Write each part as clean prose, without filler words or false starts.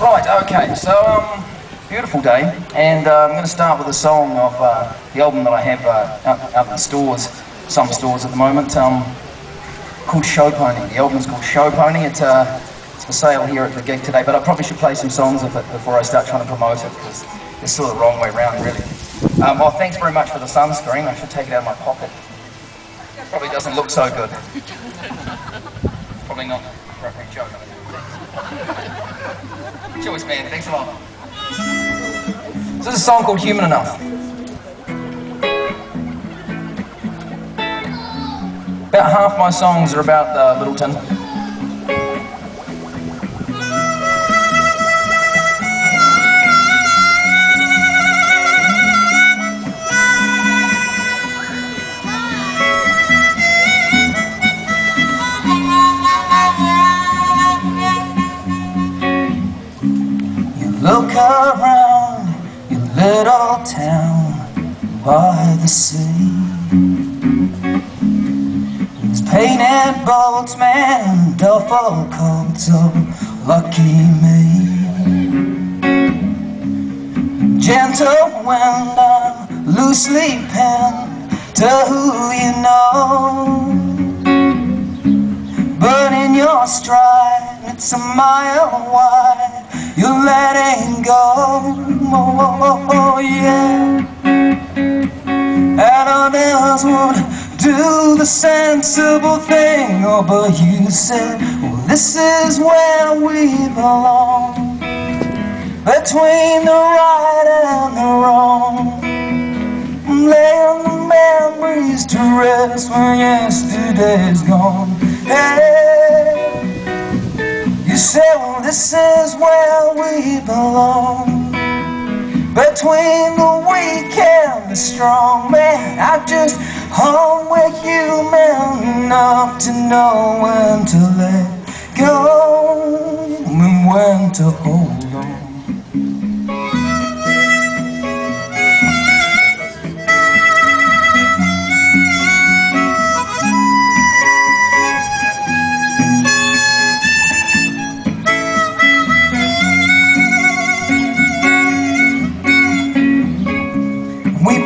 Right, okay, so beautiful day, and I'm going to start with a song of the album that I have out in the stores, some stores at the moment, called Show Pony. The album's called Show Pony. It's for sale here at the gig today, but I probably should play some songs of it before I start trying to promote it, because it's sort of the wrong way around, really. Well, thanks very much for the sunscreen. I should take it out of my pocket. Probably doesn't look so good. Probably not an appropriate joke. Choice, man. Thanks a lot. This is a song called Human Enough. About half my songs are about Lyttelton. Look around your little town by the sea. These painted boatsmen and duffel coats, oh, lucky me. Gentle wind, I'm loosely pinned to who you know. But in your stride, it's a mile wide. You're letting go, oh, yeah. And others would do the sensible thing, oh, but you said, well, this is where we belong, between the right and the wrong, laying the memories to rest when yesterday's gone. Hey, you said, well, this is where we belong, between the weak and the strong. Man, I just hope we're human enough to know when to let go and when to hold on.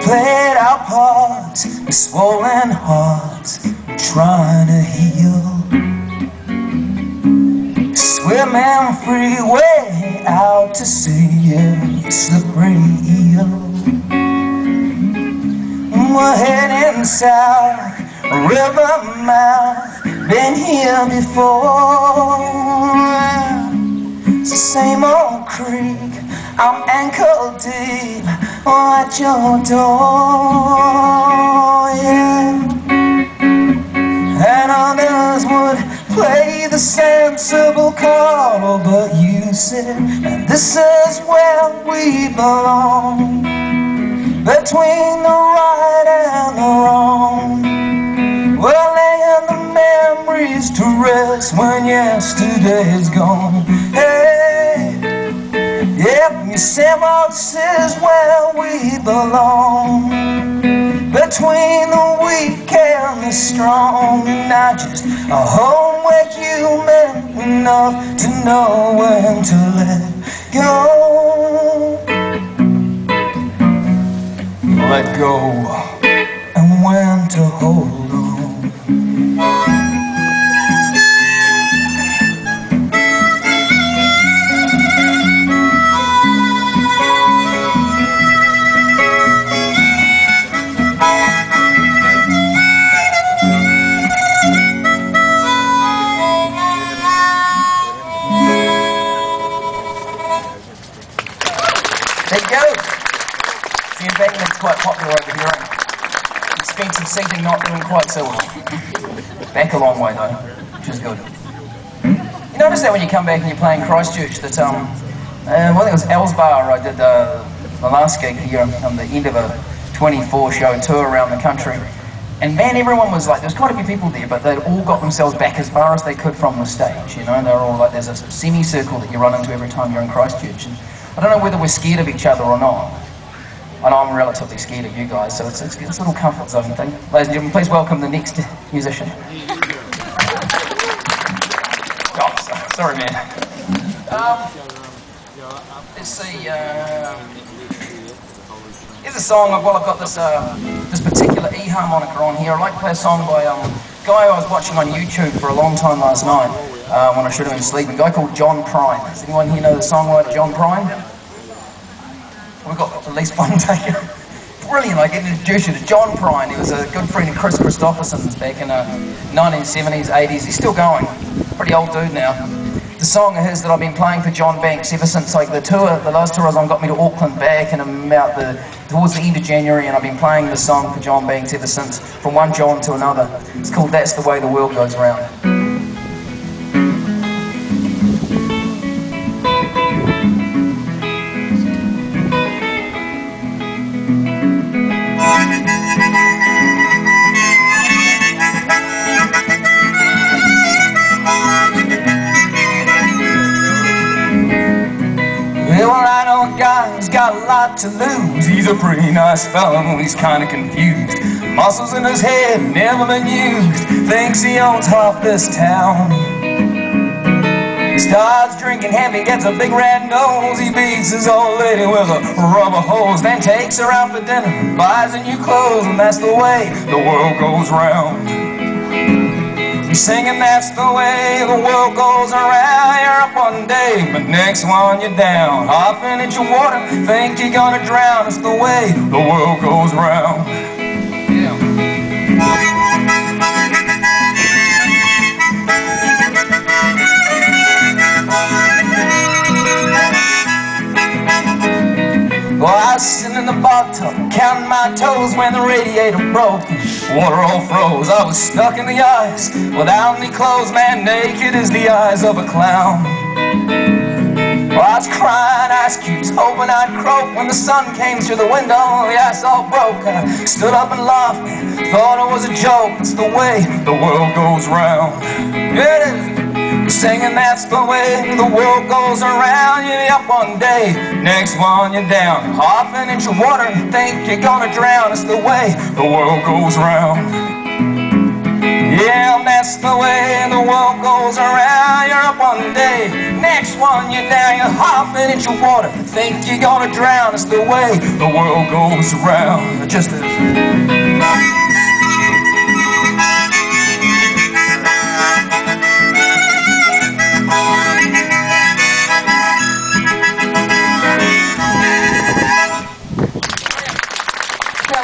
Played our parts with swollen hearts, trying to heal, swimming free way out to sea, a slippery eel. We're heading south, river mouth, been here before. It's the same old creek, I'm ankle deep at your door, yeah. And others would play the sensible card, but you said, and this is where we belong, between the right and the wrong. We're laying the memories to rest when yesterday's gone. Hey, yep, you said, well, this is where we belong, between the weak and the strong. And I just hope we're human enough to know when to let go, let go, and when to hold on. There you go. The embankment's quite popular over here. Expensive seating, not doing quite so well. Back a long way though, which is good. You notice that when you come back and you're playing Christchurch, that I think it was Elsbar, I did the last gig here on the end of a 24-show tour around the country. And man, everyone was like, there's quite a few people there, but they'd all got themselves back as far as they could from the stage, you know, and they were all like, there's a semicircle that you run into every time you're in Christchurch. And I don't know whether we're scared of each other or not. I know I'm relatively scared of you guys, so it's a little comfort zone thing. Ladies and gentlemen, please welcome the next musician. Oh, sorry man. Let's see. Here's a song. Well, I've got this this particular E harmonica on here. I'd like to play a song by a guy I was watching on YouTube for a long time last night when I should have been sleeping. A guy called John Prine. Does anyone here know the songwriter John Prine? We've got at least one taker. Brilliant. I get to introduce you to John Prine. He was a good friend of Chris Christopherson's back in the 1970s, 80s. He's still going. Pretty old dude now. The song of his that I've been playing for John Banks ever since like the last tour I was on got me to Auckland back in about towards the end of January, and I've been playing the song for John Banks ever since, from one John to another. It's called That's the Way the World Goes Round. Guy's got a lot to lose. He's a pretty nice fellow, he's kinda confused. Muscles in his head, never been used. Thinks he owns half this town. He starts drinking heavy, gets a big red nose. He beats his old lady with a rubber hose, then takes her out for dinner, buys her new clothes, and that's the way the world goes round. He's singing, that's the way the world goes around. You're up one day, but next one you're down. Hopping into water, think you're gonna drown. It's the way the world goes round. Yeah. Well, I was sitting in the bathtub, counting my toes when the radiator broke and water all froze. I was stuck in the ice, without any clothes, man, naked as the eyes of a clown. Well, I was crying ice cubes, hoping I'd croak when the sun came through the window, the ice all broke. I stood up and laughed, thought it was a joke. It's the way the world goes round. Yeah, it is. Singing, that's the way the world goes around. You're up one day, next one you're down. Hopping into water and think you're gonna drown. It's the way the world goes round. Yeah, that's the way the world goes around. You're up one day, next one you're down. You're hopping into water, think you're gonna drown. It's the way the world goes around. It just is.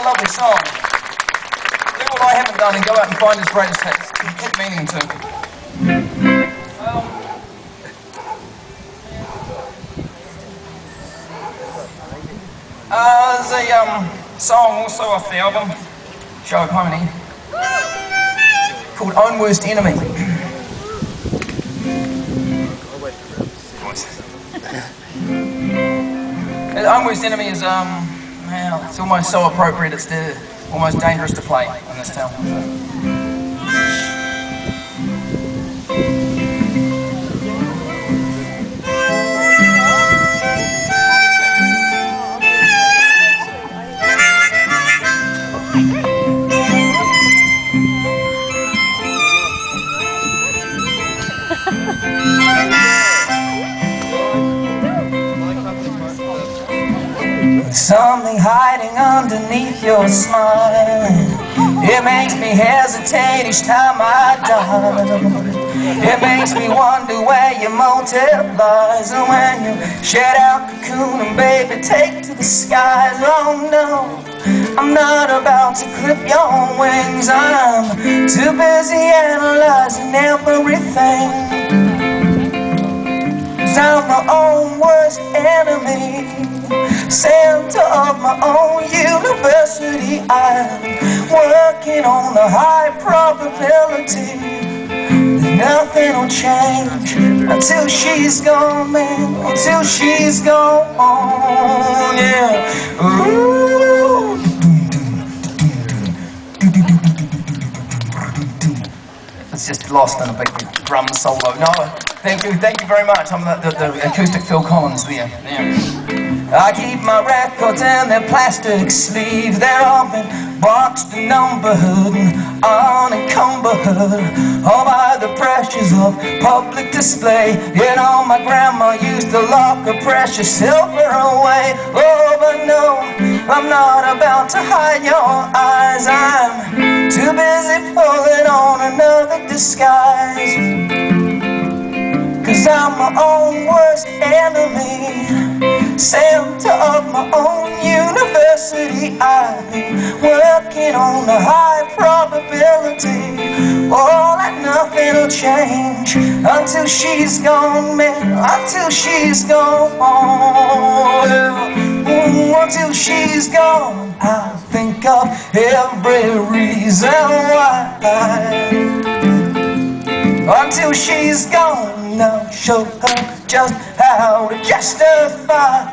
Lovely song. Do what I haven't done and go out and find his greatest hits. Keep meaning to. There's a song also off the album, Show of Harmony, called Own Worst Enemy. Own Worst Enemy is well, it's almost so appropriate, it's almost dangerous to play in this town. Something hiding underneath your smile. It makes me hesitate each time I dive. It makes me wonder where your motive lies. And when you shed out cocoon and baby take to the skies. Oh no, I'm not about to clip your wings. I'm too busy analyzing everything. 'Cause I'm my own worst enemy, center of my own university. I'm working on the high probability that nothing will change until she's gone, man, until she's gone, yeah. Ooh. It's just lost in a big drum solo. No, thank you very much. I'm the acoustic Phil Collins there. Yeah. I keep my records in their plastic sleeves. They're all been boxed and numbered and unencumbered, all by the precious rules of public display. You know, my grandma used to lock her precious silver away. Oh, but no, I'm not about to hide your eyes. I'm too busy pulling on another disguise. 'Cause I'm my own worst enemy, center of my own university. I've been working on a high probability. Oh, that nothing will change until she's gone, man. Until she's gone, until she's gone. I think of every reason why. Until she's gone, I'll show her just how to justify.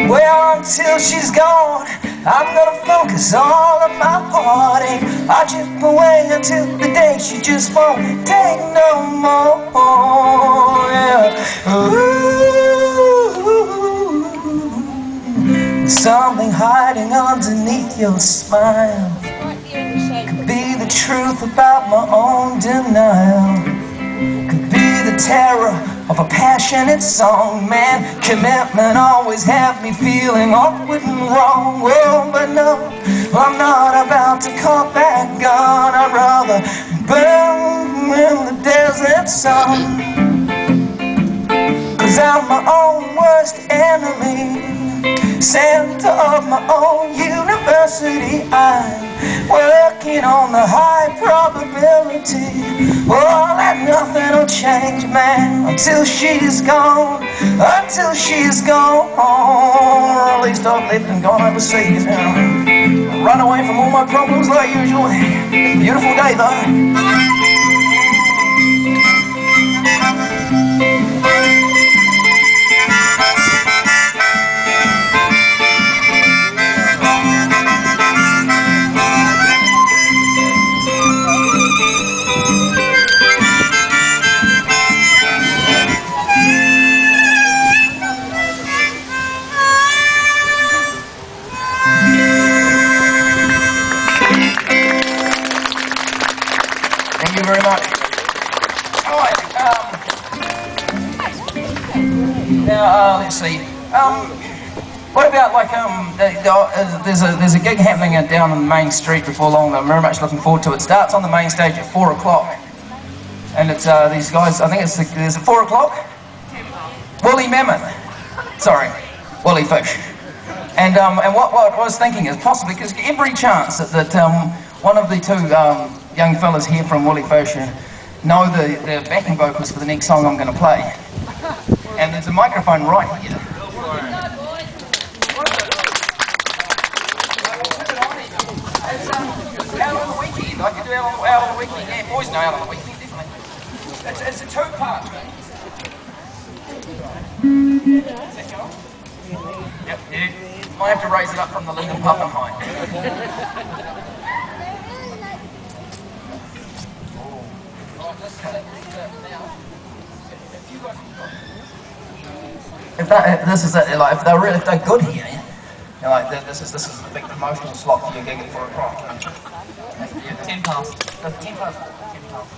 Well, until she's gone, I'm gonna focus all of my heartache. I'll chip away until the day she just won't take no more. Yeah. Ooh, something hiding underneath your smile. Could be the truth about my own denial. Could be the terror of a passionate song. Man, commitment always had me feeling awkward and wrong. Oh, but no, I'm not about to cock that gun. I'd rather burn in the desert sun. 'Cause I'm my own worst enemy, center of my own university. I'm working on the high probability. Oh, that nothing will change, man, until she's gone. Until she's gone. Or at least I've left and gone overseas now. Run away from all my problems like usual. Beautiful day though. Thank you very much. All right. Now let's see. What about like there's a gig happening down on the main street before long. I'm very much looking forward to it. It starts on the main stage at 4 o'clock, and it's these guys. I think it's is it 4 o'clock? Woolly Mammoth. Sorry, Woolly Fish. And what I was thinking is possibly because every chance that one of the two young fellas here from Woolly Fish know the backing vocals for the next song I'm going to play. And there's a microphone right here. It's out on the weekend. I could do out on the weekend. Yeah, boys know out on the weekend, definitely. It's a two-part thing. Is that going? Yep, yeah. Might have to raise it up from the Lindon Puffin height. If they're good here, you know, like this is a big promotional slot for your gig at 4 o'clock. Yeah, 10 past. 10 past. 10 past.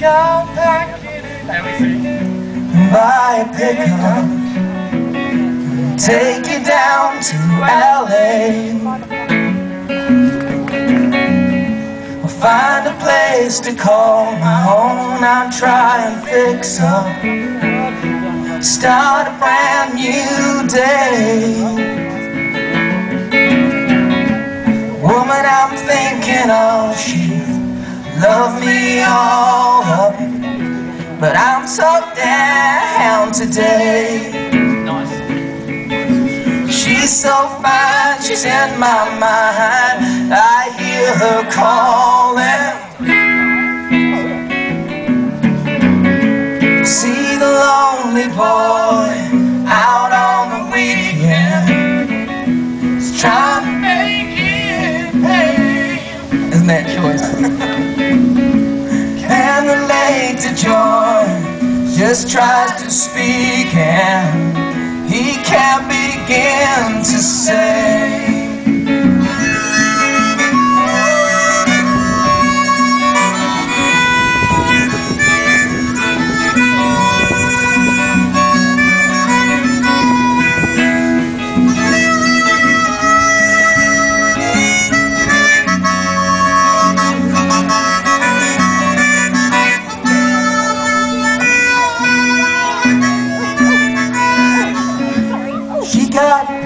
I'll pack it in my pickup, take you down to LA. We'll find a place to call my own. I'll try and fix up, start a brand new day. Woman I'm thinking of, she love me all up, but I'm so down today. Nice. She's so fine, she's in my mind. I hear her calling. just tries to speak and he can't begin to say.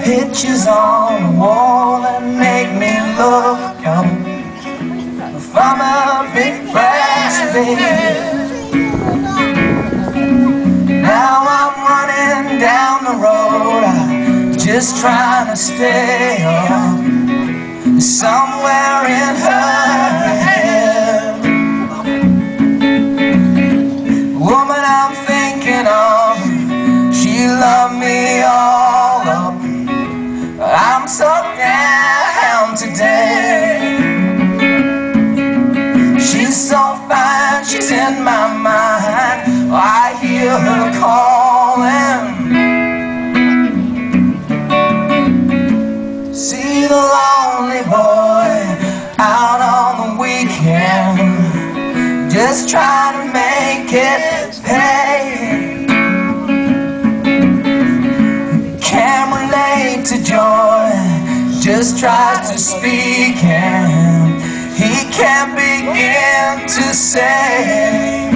Pictures on the wall that make me look up from a big brass bed. Now I'm running down the road, I'm just trying to stay up somewhere in her head. The woman I'm thinking of, she loved me all up. I'm so down today. She's so fine, she's in my mind. I hear her calling. See the lonely boy out on the weekend, just trying to make it pay. To joy, just tries to speak and he can't begin to say.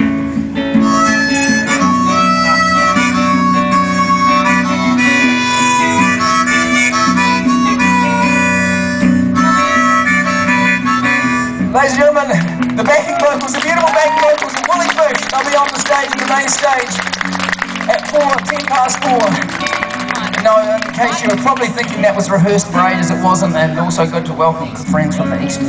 Ladies and gentlemen, the backing vocals, the beautiful backing vocals of Willie Fish. They'll be on the stage, on the main stage at 10 past 4. No, in case you were probably thinking that was rehearsed for ages, it wasn't, and also good to welcome friends from the East.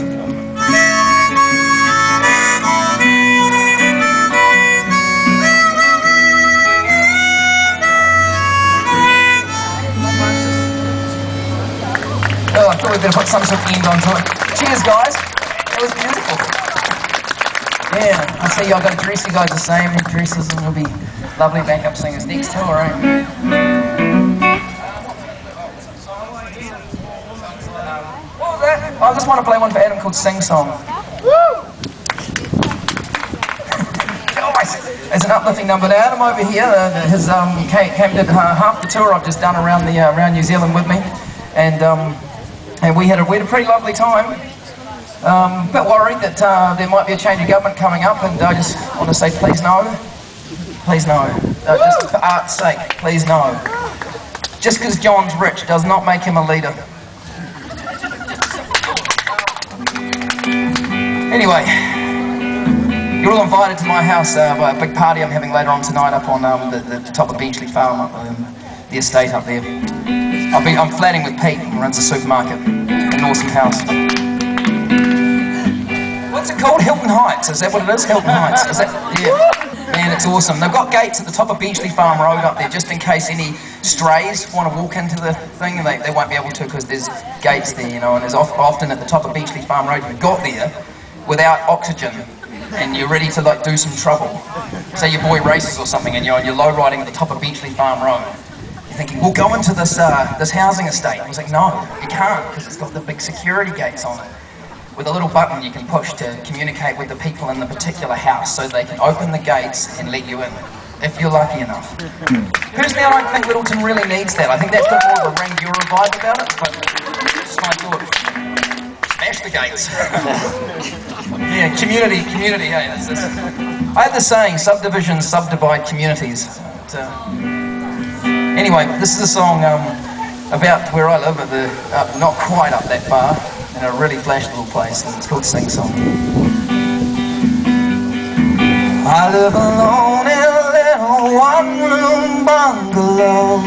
Oh, I thought we'd better put some sort of end onto it. Cheers, guys. It was beautiful. Yeah, I see y'all got to dress you guys the same dresses, and you'll be lovely backup singers next tour, right? I just want to play one for Adam called Sing Song. Woo! It's an uplifting number. Now Adam over here, came did half the tour I've just done around New Zealand with me, and we had a pretty lovely time. A bit worried that there might be a change of government coming up, and I just want to say please no, please no. Just for art's sake, please no. Just because John's rich does not make him a leader. Anyway, you're all invited to my house by a big party I'm having later on tonight up on the top of Beachley Farm, the estate up there. I'm flatting with Pete, who runs a supermarket, an awesome house. What's it called? Hilton Heights, is that what it is? Hilton Heights, is that? Yeah. Man, it's awesome. They've got gates at the top of Beachley Farm Road up there, just in case any strays want to walk into the thing, and they won't be able to because there's gates there, you know, and there's often at the top of Beachley Farm Road, you got there without oxygen, and you're ready to like do some trouble. Say your boy races or something, and you're low riding at the top of Beachley Farm Road. You're thinking, we'll go into this housing estate. I was like, no, you can't, because it's got the big security gates on it, with a little button you can push to communicate with the people in the particular house, so they can open the gates and let you in, if you're lucky enough. Personally, I don't think Lyttelton really needs that. I think that's got more of a Rangiora vibe about it, but it's my thought. Smash the gates. Yeah, community, hey. I have the saying, subdivisions subdivide communities. Anyway, this is a song about where I live, not quite up that far, in a really flash little place, and it's called Sing Song. I live alone in a little one-room bungalow.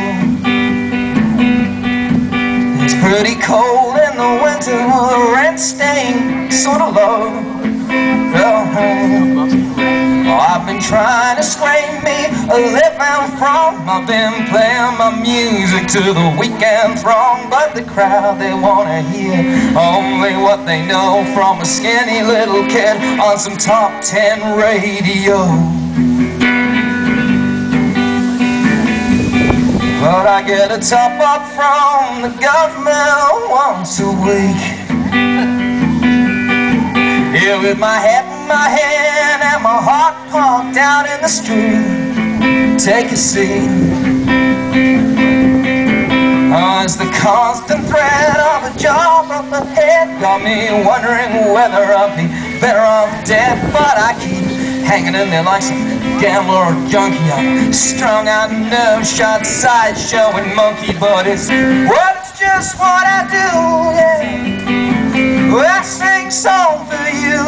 It's pretty cold in the winter, the rent staying sort of low. Oh, I've been trying to scrape me a living from. I've been playing my music to the weekend throng, but the crowd, they want to hear only what they know from a skinny little kid on some top 10 radio. but I get a top up from the government once a week. Yeah, with my head in my hand and my heart parked out in the street. Take a seat. Oh, it's the constant threat of a job up ahead got me wondering whether I'd be better off dead. But I keep hanging in there like some gambler or junkie. I'm strung out, nerve shot, sideshowing monkey. But it's just what I do, yeah. Well, I sing song for you.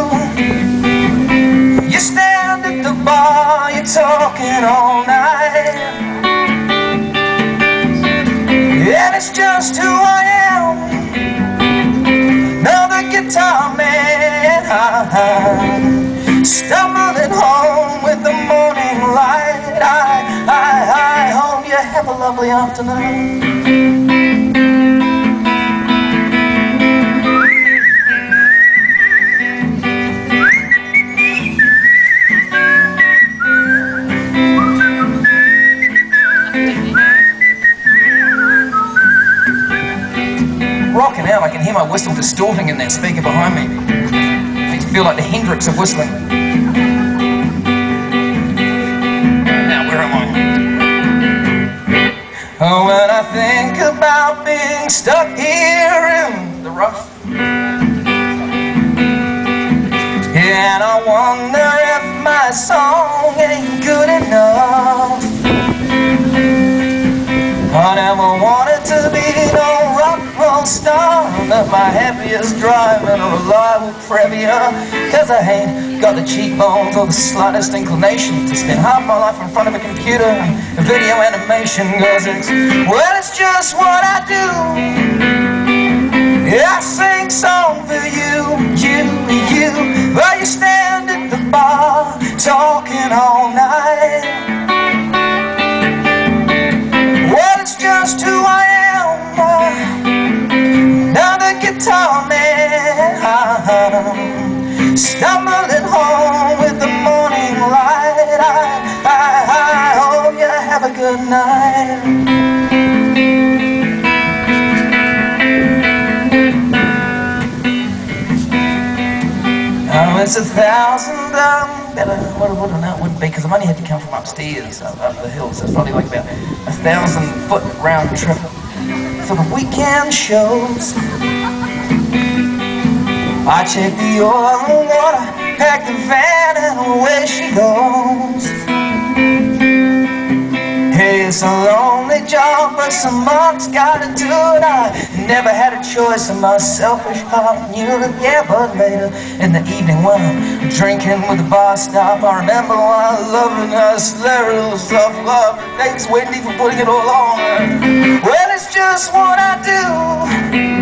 You stand at the bar, you're talking all night, and it's just who I am. Another guitar man, stumbling home with the morning light. I hope you have a lovely afternoon. Rocking out, I can hear my whistle distorting in that speaker behind me. Makes me feel like the Hendrix of whistling. Now, where am I? Oh, when I think about being stuck here in the rough, yeah, and I wonder if my song ain't good enough. I never wanted to be no rock and roll star, not my happiest drive and a reliable Previa, cause I ain't got the cheekbones or the slightest inclination to spend half my life in front of a computer and video animation. Cause it's just what I do. Yeah, I sing song for you. Well, you stand at the bar talking all night. Well, it's just who I am. Another guitar man, stumbling home with the morning light. I hope you have a good night. Oh, it's 1,000 better. What that would be, because I've only had to come from upstairs, up the hills. So it's probably like about 1,000-foot round trip for the weekend shows. I check the oil and water, pack the van, and away she goes. Hey, it's a lonely job, but someone's gotta do it. I never had a choice, and my selfish heart knew it. Yeah, but later in the evening when I'm drinking with the bar staff, I remember while loving her, slurring of love. Thanks Wendy for putting it all on her. Well, it's just what I do.